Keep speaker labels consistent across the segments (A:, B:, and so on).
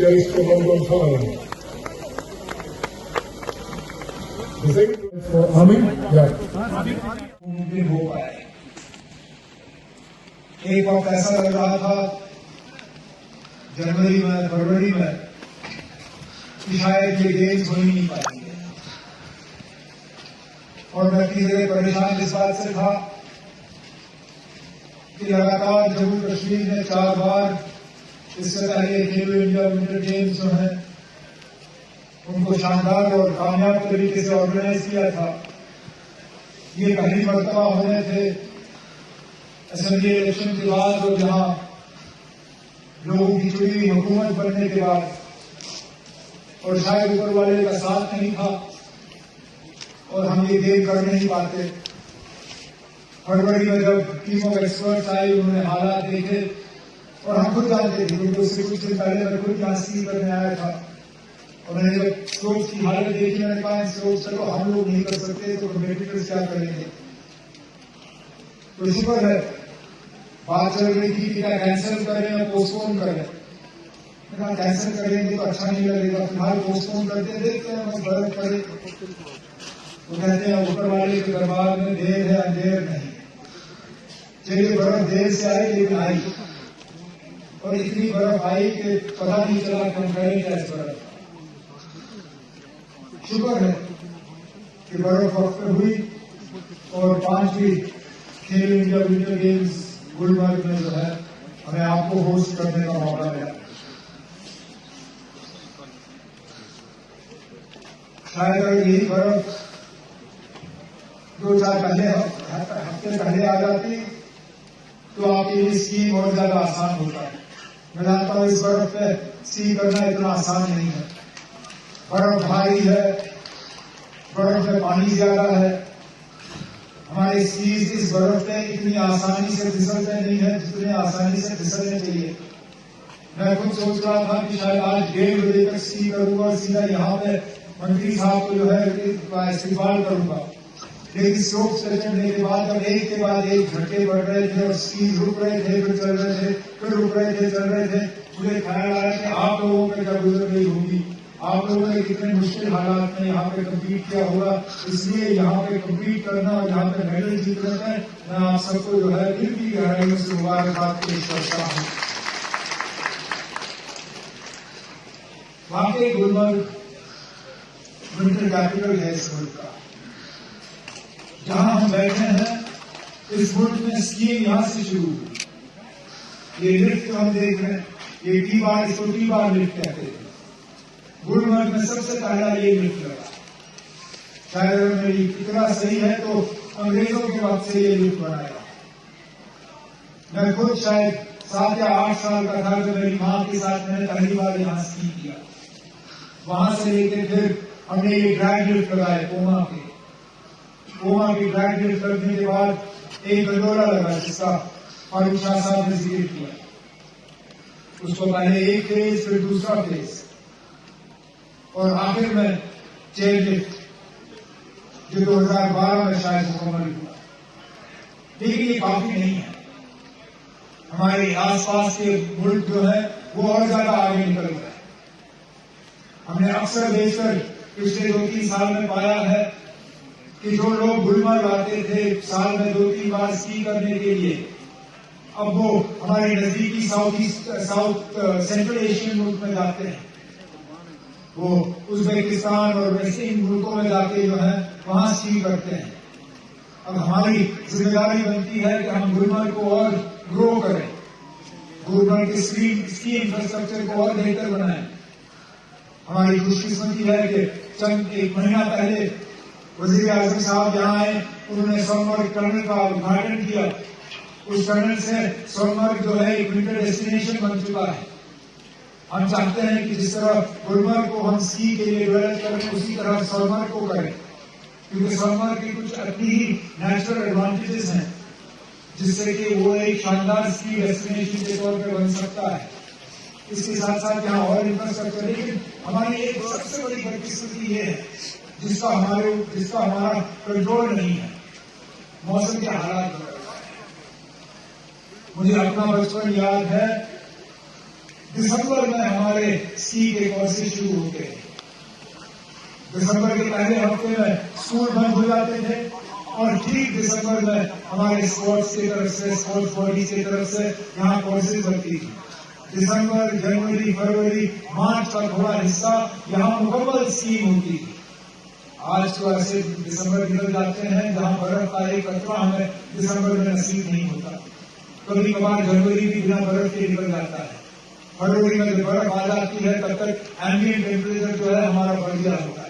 A: chase for London time. The thing for Amin,
B: मुमकिन हो पाए। एक वक्त ऐसा लग रहा था जनवरी में, फरवरी में कि शायद ये गेम्स हो ही नहीं पाएंगे, और मैं तीसरे परेशान इस बात से था कि लगातार जम्मू कश्मीर ने 4 बार इससे पहले खेलो इंडिया विंटर गेम्स जो है उनको शानदार और कामयाब तरीके से ऑर्गेनाइज किया था। ये पहली मर्तबा होने थे असेंबली इलेक्शन के बाद, और जहां लोगों की चुनी हुई हुकूमत बनने के बाद, और शायद ऊपर वाले का साथ नहीं था और हम ये गेम कर नहीं पाते। फरवरी में जब टीम ऑफ एक्सपर्ट्स आई, उन्होंने हालात देखे और हम खुद जानते थे क्योंकि उससे कुछ दिन पहले मैं खुद यहाँ स्कीम करने आया था, और मैंने जब स्ट्रोक्स की हालत देखी मैंने कहा स्ट्रोक्स चलो हम लोग नहीं कर सकते तो कम्पिटिटर्स क्या करेंगे। तो शुक्र है बात चल रही थी कि क्या कैंसिल करें या पोस्टपोन करें। मैंने कहा कैंसिल करेंगे तो अच्छा नहीं लगेगा, फिलहाल पोस्टपोन करते देखते हैं बस बर्फ पड़े। तो कहते हैं ऊपर वाले के दरबार में देर है अंधेर नहीं। चलिए बर्फ देर से आई लेकिन आई, और इतनी बर्फ आई कि पता नहीं चला कि हम करें क्या इस बर्फ। शुक्र है कि बर्फ वक्त पे हुई और 5वीं खेलो इंडिया विंटर गेम्स गुलमर्ग में जो है हमें आपको होस्ट करने का मौका मिला। शायद अगर यही बर्फ 2-4 हफ्ते पहले आ जाती तो आपके लिए स्कीइंग और ज्यादा आसान होता है। मैं जानता हूं इस बर्फ पे स्की करना इतना आसान नहीं है। बर्फ भारी है, बर्फ में पानी ज्यादा है, हमारे स्कीज इस बर्फ पे इतनी आसानी से फिसलते नहीं है जितने आसानी से फिसलने चाहिए। मैं खुद सोच रहा था कि शायद आज 1:30 बजे तक स्की करूंगा और सीधा यहाँ पे मंत्री साहब को जो है इस्तेमाल करूंगा, लेकिन स्ट्रोक से चढ़ने के बाद जब एक के बाद एक झटके बढ़ रहे थे और स्कीज रुक रहे थे फिर चल रहे थे, फिर रुक रहे थे चल रहे थे, मुझे ख्याल आया कि आप लोगों पे क्या गुजर रही होगी, आप लोगों ने कितने मुश्किल हालात में यहाँ पे कम्पीट किया होगा। इसलिए यहाँ पे कम्पीट करना और यहाँ पे मेडल जीतने में मैं आप सबको जो है दिल की गहराइयों से मुबारकबाद पेश करता हूँ। वाकई गुलमर्ग विंटर कैपिटल है इस मुल्क का। जहां हम बैठे हैं इस मुल्क में स्कीइंग यहां से शुरू हुई। ये लिफ्ट जो हम देख रहे हैं ये इसको टी बार लिफ्ट कहते थे। गुलमर्ग में सबसे पहला ये लिफ्ट लगा। शायद अगर मेरी इतना सही है तो अंग्रेजों के वक्त से ये लिफ्ट बनाया। मैं खुद शायद 7 या 8 साल का था जब मेरी मां के साथ मैंने पहली बार यहाँ स्की किया। वहां से लेकर फिर हमने ये ड्रैग लिफ्ट लगाए कोमा की ड्रैग लिफ्ट करने के बाद एक गंडोला लगा जिसका फारूक शाह साहब ने जिक्र किया। उसको पहले एक फेज फिर दूसरा फेज और आखिर में चेयर लिफ्ट जो 2012 में शायद मुकम्मल हुआ। लेकिन ये काफी नहीं है। हमारे आसपास के मुल्क जो है वो और ज्यादा आगे निकल रहे हैं। हमने अक्सर देखकर पिछले 2-3 साल में पाया है कि जो लोग गुलमर्ग आते थे साल में 2-3 बार स्की करने के लिए, अब वो हमारे नजदीकी साउथ सेंट्रल एशियन मुल्क में जाते हैं। वो उज्बेकिस्तान और वेस्टर्न मुल्कों में जाके जो है वहां स्की करते हैं। अब हमारी जिम्मेदारी बनती है कि हम गुलमर्ग को और ग्रो करें, गुलमर्ग के स्की इंफ्रास्ट्रक्चर को और बेहतर बनाएं। हमारी खुशकिस्मती है कि चंद 1 महीना पहले वजीर आजम साहब यहाँ आए, उन्होंने सोनमर्ग टनल का उद्घाटन किया। उस टनल से सोनमर्ग जो है एक विंटर डेस्टिनेशन बन चुका है। हम चाहते हैं कि जिस तरह गुलमर्ग को हम स्की के लिए डेवलप करें उसी तरह सोनमर्ग को करें, क्योंकि सोनमर्ग की कुछ अपनी ही नेचुरल एडवांटेजेस हैं जिससे कि वो एक शानदार स्की डेस्टिनेशन के तौर पर बन सकता है। इसके साथ साथ यहाँ और इंफ्रास्ट्रक्चर, लेकिन हमारी एक सबसे बड़ी बदकिस्मती ये है जिसका हमारा कंट्रोल नहीं है, मौसम के हालात। मुझे अपना बचपन याद है दिसंबर में हमारे स्की के कोर्सेज शुरू होते हैं। दिसंबर के पहले हफ्ते में स्कूल बंद हो जाते थे और ठीक दिसंबर में हमारे स्पोर्ट्स की तरफ से, स्पोर्ट्स बॉडी की तरफ से यहाँ कोर्सेज लगती थी। दिसंबर, जनवरी, फरवरी, मार्च का थोड़ा हिस्सा यहाँ मुकम्मल स्कीइंग होती थी। आज तो ऐसे दिसंबर निकल जाते हैं जहाँ बर्फ का एक कतरा हमें दिसंबर में नसीब नहीं होता। कभी कभार जनवरी भी बिना बर्फ के निकल जाता है। फरवरी में जब बर्फ आ जाती है तब तक एम्बिएंट टेम्परेचर जो है हमारा बढ़ गया होता है।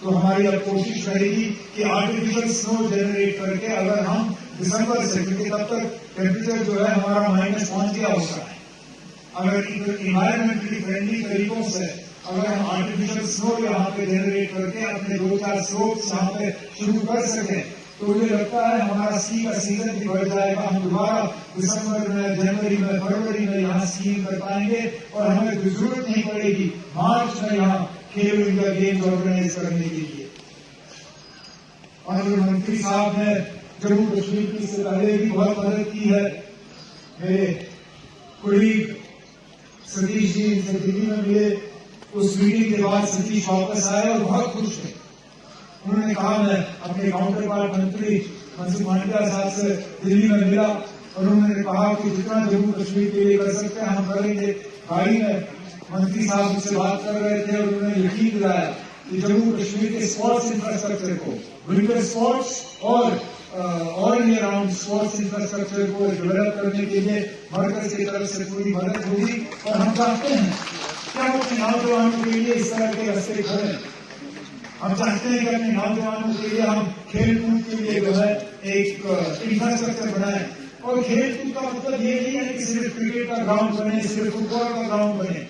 B: तो हमारी अब कोशिश रहेगी कि आर्टिफिशियल स्नो जनरेट करके अगर हम दिसंबर से, क्योंकि तब तक टेम्परेचर जो है हमारा माइनस पहुंच गया होता है, अगर इन्वायरमेंटली फ्रेंडली तरीकों से अगर हम आर्टिफिशियल स्नो यहाँ पे जनरेट करके अपने 2-4 स्लोप्स यहाँ पे शुरू कर सकें तो मुझे लगता है हमारा स्की का सीजन भी बढ़ जाएगा। हम दोबारा दिसंबर में, जनवरी में, फरवरी में यहाँ स्कीइंग कर पाएंगे और हमें जरूरत नहीं पड़ेगी मार्च में यहाँ खेलो इंडिया गेम्स ऑर्गेनाइज करने के लिए। और मंत्री साहब ने जम्मू कश्मीर की इससे पहले भी बहुत मदद की है। मेरे कुलीग सतीश जी इनसे दिल्ली में मिले, उस मीटिंग के बाद सतीश वापस आए और बहुत खुश थे। उन्होंने कहा मैं अपने काउंटर पार्ट मंत्री मनसुख मांडविया साहब से दिल्ली में मिला और उन्होंने कहा कि जितना जम्मू कश्मीर के लिए कर सकते हैं हम करेंगे। गाड़ी में मंत्री साहब मुझसे बात कर रहे थे और उन्होंने यकीन दिलाया कि जम्मू कश्मीर के स्पोर्ट्स इंफ्रास्ट्रक्चर को, विंटर स्पोर्ट्स और all year round sports infrastructure को डेवलप करने के लिए मरकज की तरफ से पूरी मदद होगी। और हम चाहते हैं क्या अपने नौजवानों के लिए इस तरह के रास्ते खोलें। हम चाहते हैं कि अपने नौजवानों के लिए हम खेल कूद के लिए जो है एक इंफ्रास्ट्रक्चर बनाएं। और खेल कूद का मतलब ये नहीं है कि सिर्फ क्रिकेट का ग्राउंड बने, सिर्फ फुटबॉल का ग्राउंड बने।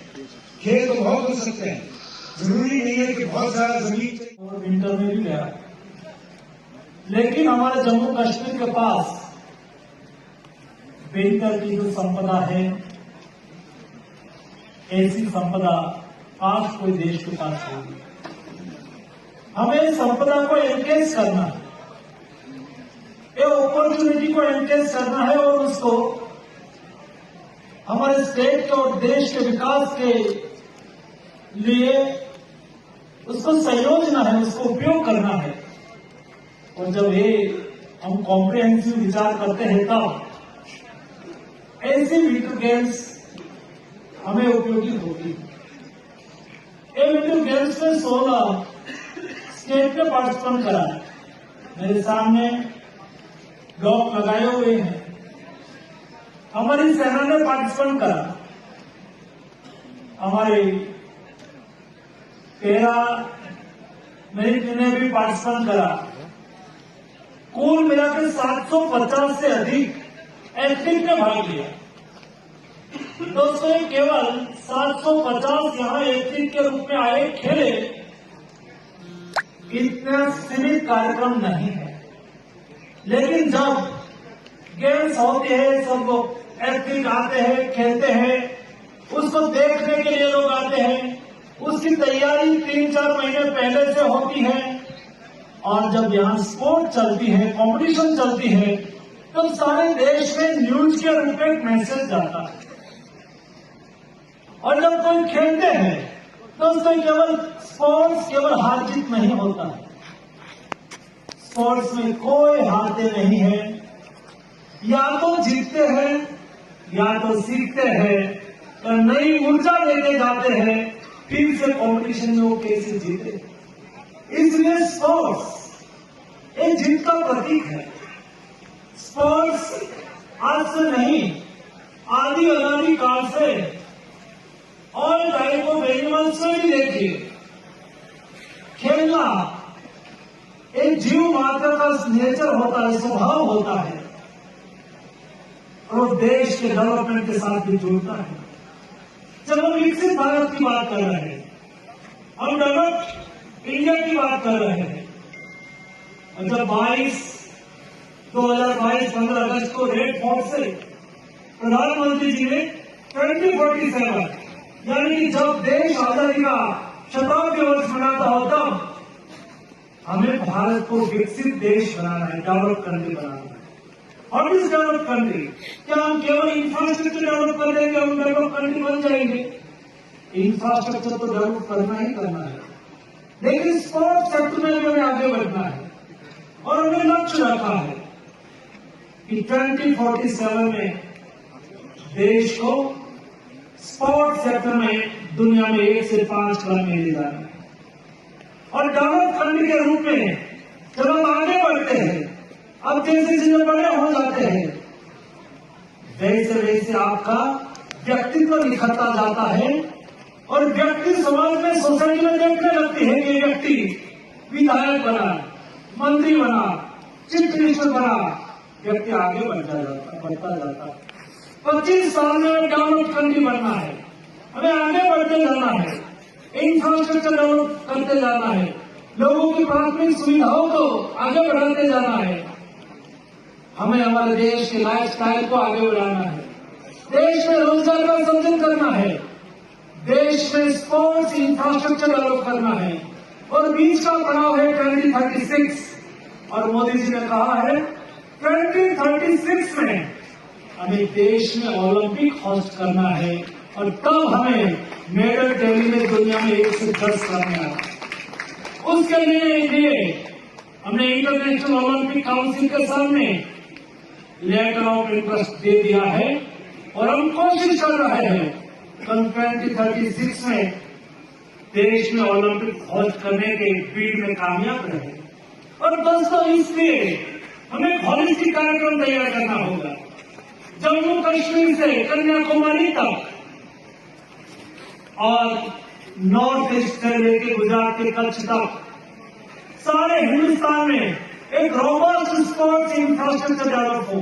B: खेल तो बहुत हो सकते हैं, जरूरी नहीं है कि बहुत ज्यादा जमीन
C: और विंटर में भी गया, लेकिन हमारे जम्मू कश्मीर के पास विंटर की जो संपदा है, ऐसी संपदा आज कोई देश के पास होगी। हमें संपदा को एनकेज करना है, ये अपॉर्चुनिटी को एनकेज करना है और उसको हमारे स्टेट के और देश के विकास के लिए उसको संयोजना है, उसको उपयोग करना है। और जब ये हम कॉम्प्रिहेंसिव विचार करते हैं तब ऐसे विंटर गेम्स हमें उपयोगी होगी। ये विंटर गेम्स में 16 स्टेट ने पार्टिसिपेट करा। मेरे सामने ब्लॉक लगाए हुए हैं। हमारी सेना ने पार्टिसिपेट करा, हमारे 13 मिलिट्री ने भी पार्टिसिपेट करा। कुल मिलाकर 750 से अधिक एथलीट ने भाग लिया। दोस्तों केवल 750 यहाँ एथलीट के रूप में आए, खेले, इतना सीमित कार्यक्रम नहीं है। लेकिन जब गेम्स होते हैं, सब एथलीट आते हैं, खेलते हैं, उसको देखने के लिए लोग आते हैं। उसकी तैयारी 3-4 महीने पहले से होती है और जब यहाँ स्पोर्ट चलती है, कंपटीशन चलती है, तब सारे देश में न्यूज के रूप में एक मैसेज जाता है। और जब कोई खेलते हैं तो उसमें केवल स्पोर्ट्स केवल हार जीत नहीं होता है। स्पोर्ट्स में कोई हारते नहीं है, या तो जीतते हैं या तो सीखते हैं और नई ऊर्जा लेके जाते हैं, फिर से कंपटीशन में वो कैसे जीते। इसलिए स्पोर्ट्स एक जीत का प्रतीक है। स्पोर्ट्स आज से नहीं, आदि अनादि काल से और टाइप ऑफ एनिमल्स में भी देखिए, खेलना एक जीव मात्र का नेचर होता है, स्वभाव होता है और देश के डेवलपमेंट के साथ भी जुड़ता है। जब हम विकसित भारत की बात कर रहे हैं, हम डेवलप्ड इंडिया की बात कर रहे हैं, और जब 2022 15 अगस्त को रेड फोर्ट से प्रधानमंत्री जी ने 2047 यानी कि जब देश आजादी का शताब्दी वर्ष मनाता हो, तब हमें भारत को विकसित देश बनाना है, डेवलप करके बनाना है। What is develop country? क्या हम केवल इंफ्रास्ट्रक्चर डेवलप कर देंगे हम डेवलप कंट्री बन जाएंगे? इंफ्रास्ट्रक्चर तो डेवलप करना ही करना है, लेकिन स्पोर्ट्स सेक्टर में भी हमें आगे बढ़ना है और हमने लक्ष्य रखा है कि 2047 में देश को स्पोर्ट्स सेक्टर में दुनिया में 1 से 5 कदम ले जाना है। और डेवलप कंट्री के रूप में जब हम आगे बढ़ते हैं, अब जैसे जैसे बड़े हो जाते हैं, वैसे वैसे आपका व्यक्तित्व निखरता जाता है और व्यक्ति समाज में सोसाइटी में देखने लगती है कि ये व्यक्ति विधायक बना, मंत्री बना, चीफ मिनिस्टर बना, व्यक्ति आगे बढ़ता जाता है। 25 साल में डेवलप कंट्री बनना है, हमें आगे बढ़ते जाना है, इंफ्रास्ट्रक्चर डेवलप करते जाना है, लोगों की प्राथमिक सुविधाओं को आगे बढ़ाते जाना है, हमें हमारे देश के लाइफस्टाइल को आगे बढ़ाना है, देश में रोजगार का सृजन करना है, देश में स्पोर्ट्स इंफ्रास्ट्रक्चर डेवलप करना है और बीच का पड़ाव है 2036 और मोदी जी ने कहा है 2036 में हमें देश में ओलंपिक होस्ट करना है और तब हमें मेडल टैली में दुनिया में 1 से 10 करना है। उसके लिए हमने इंटरनेशनल ओलंपिक काउंसिल के सामने लेटर ऑफ इंटरेस्ट दे दिया है और हम कोशिश कर रहे हैं 2036 में देश में ओलंपिक होस्ट करने के बीड में कामयाब रहे। और दोस्तों, इसलिए हमें हॉलिस्टिक कार्यक्रम तैयार करना होगा, जम्मू कश्मीर से कन्याकुमारी तक और नॉर्थ ईस्ट से लेकर गुजरात के कच्छ तक सारे हिंदुस्तान में एक रोबस्ट स्पोर्ट्स इंफ्रास्ट्रक्चर डेवलप हो,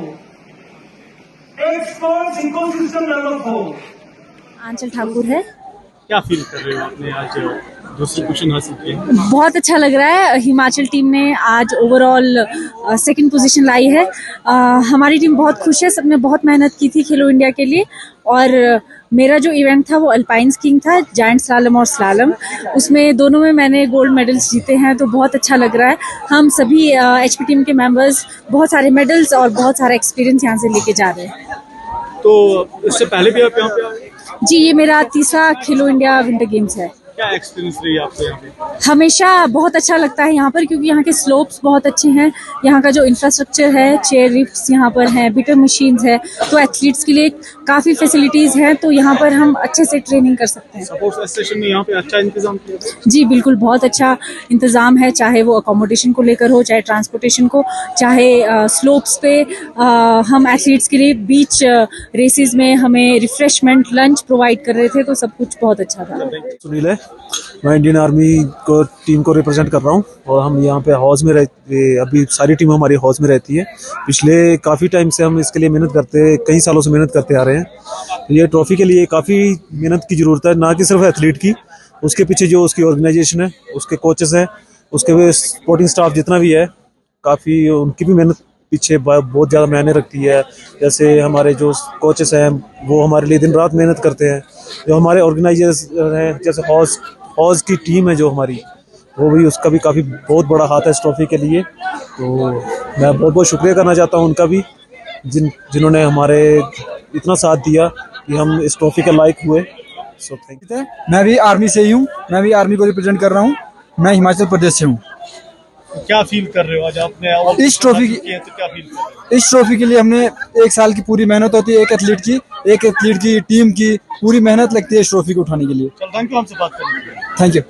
C: एक स्पोर्ट्स इकोसिस्टम डेवलप हो।
D: आंचल ठाकुर है।
E: क्या फील कर रहे हो आपने आज दूसरी पोजीशन हासिल की?
D: बहुत अच्छा लग रहा है। हिमाचल टीम ने आज ओवरऑल सेकंड पोजीशन लाई है। हमारी टीम बहुत खुश है, सबने बहुत मेहनत की थी खेलो इंडिया के लिए और मेरा जो इवेंट था वो अल्पाइन स्कीइंग था, जायंट स्लालम और स्लालम, उसमें दोनों में मैंने गोल्ड मेडल्स जीते हैं, तो बहुत अच्छा लग रहा है। हम सभी एचपी टीम के मेंबर्स बहुत सारे मेडल्स और बहुत सारा एक्सपीरियंस यहाँ से लेके जा रहे हैं।
E: तो इससे पहले भी आप यहाँ पे आए?
D: जी, ये मेरा तीसरा खेलो इंडिया विंटर गेम्स है।
E: क्या एक्सपीरियंस रही आपको यहाँ पे?
D: हमेशा बहुत अच्छा लगता है यहाँ पर, क्योंकि यहाँ के स्लोप्स बहुत अच्छे हैं, यहाँ का जो इंफ्रास्ट्रक्चर है, चेयर लिफ्ट्स यहाँ पर हैं, बिटर मशीन्स है, तो एथलीट्स के लिए काफ़ी फैसिलिटीज़ हैं, तो यहाँ पर हम अच्छे से ट्रेनिंग कर सकते हैं।
E: स्पोर्ट्स स्टेशन में यहाँ पे अच्छा इंतजाम किया?
D: जी बिल्कुल, बहुत अच्छा इंतज़ाम है, चाहे वो अकोमोडेशन को लेकर हो, चाहे ट्रांसपोर्टेशन को, चाहे स्लोप्स पे हम एथलीट्स के लिए बीच रेसेस में हमें रिफ्रेशमेंट लंच प्रोवाइड कर रहे थे, तो सब कुछ बहुत अच्छा था।
F: सुनील है, मैं इंडियन आर्मी को टीम को रिप्रेजेंट कर रहा हूँ और हम यहाँ पे हॉज में रहते, अभी सारी टीम हमारी हॉज में रहती है। पिछले काफ़ी टाइम से हम इसके लिए मेहनत करते, कई सालों से मेहनत करते आ रहे हैं। ये ट्रॉफी के लिए काफ़ी मेहनत की ज़रूरत है, ना कि सिर्फ एथलीट की, उसके पीछे जो उसकी ऑर्गेनाइजेशन है, उसके कोचेस हैं, उसके सपोर्टिंग स्टाफ जितना भी है, काफ़ी उनकी भी मेहनत पीछे बहुत ज़्यादा मायने रखती है। जैसे हमारे जो कोचेस हैं वो हमारे लिए दिन रात मेहनत करते हैं, जो हमारे ऑर्गेनाइजर्स हैं, जैसे हॉज की टीम है जो हमारी, वो भी उसका भी काफ़ी बहुत बड़ा हाथ है इस ट्रॉफी के लिए। तो मैं बहुत बहुत शुक्रिया करना चाहता हूँ उनका भी, जिन्होंने हमारे इतना साथ दिया कि हम इस ट्रॉफी के लायक हुए। So thank you.
G: मैं भी आर्मी से ही हूँ, मैं भी आर्मी को रिप्रेजेंट कर रहा हूँ, मैं हिमाचल प्रदेश से हूँ।
E: क्या फील कर रहे हो आज आपने
G: इस ट्रॉफी की?
E: तो क्या फील कर रहे हो?
G: इस ट्रॉफी के लिए हमने 1 साल की पूरी मेहनत होती है, एक एथलीट की टीम की पूरी मेहनत लगती है इस ट्रॉफी को उठाने के लिए।
E: चल, थैंक यू हमसे बात करने के लिए।
G: Thank you.